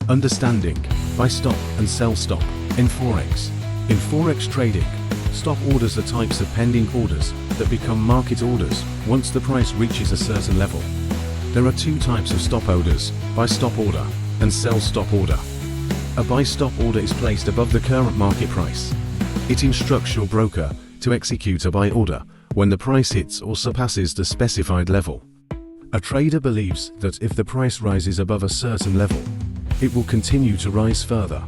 Understanding buy stop and sell stop in Forex. In Forex trading, stop orders are types of pending orders that become market orders once the price reaches a certain level. There are two types of stop orders: buy stop order and sell stop order. A buy stop order is placed above the current market price. It instructs your broker to execute a buy order when the price hits or surpasses the specified level. A trader believes that if the price rises above a certain level, it will continue to rise further.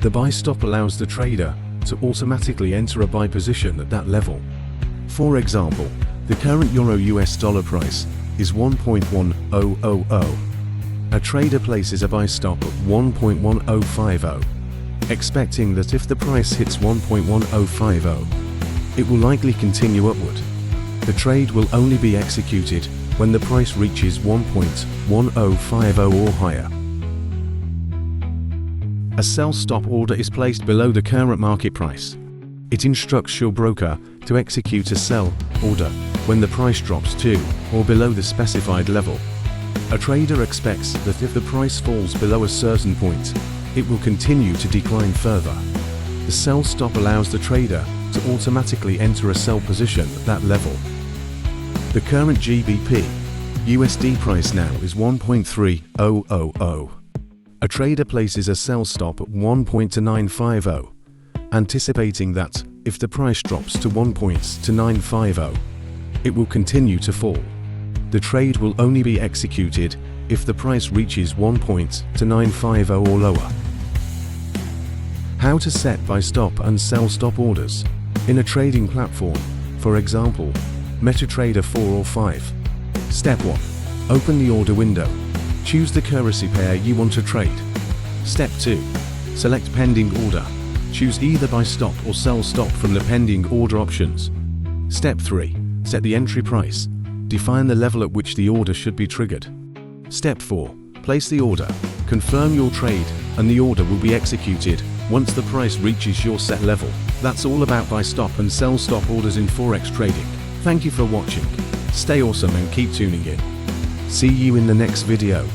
The buy stop allows the trader to automatically enter a buy position at that level. For example, the current Euro-US dollar price is 1.1000. A trader places a buy stop at 1.1050, expecting that if the price hits 1.1050, it will likely continue upward. The trade will only be executed when the price reaches 1.1050 or higher. A sell stop order is placed below the current market price. It instructs your broker to execute a sell order when the price drops to or below the specified level. A trader expects that if the price falls below a certain point, it will continue to decline further. The sell stop allows the trader to automatically enter a sell position at that level. The current GBP USD price now is 1.3000. A trader places a sell stop at 1.2950, anticipating that if the price drops to 1.2950, it will continue to fall. The trade will only be executed if the price reaches 1.2950 or lower. How to set buy stop and sell stop orders in a trading platform, for example, MetaTrader 4 or 5. Step 1. Open the order window. Choose the currency pair you want to trade. Step 2. Select pending order. Choose either buy stop or sell stop from the pending order options. Step 3. Set the entry price. Define the level at which the order should be triggered. Step 4. Place the order. Confirm your trade, and the order will be executed once the price reaches your set level. That's all about buy stop and sell stop orders in Forex trading. Thank you for watching. Stay awesome and keep tuning in. See you in the next video.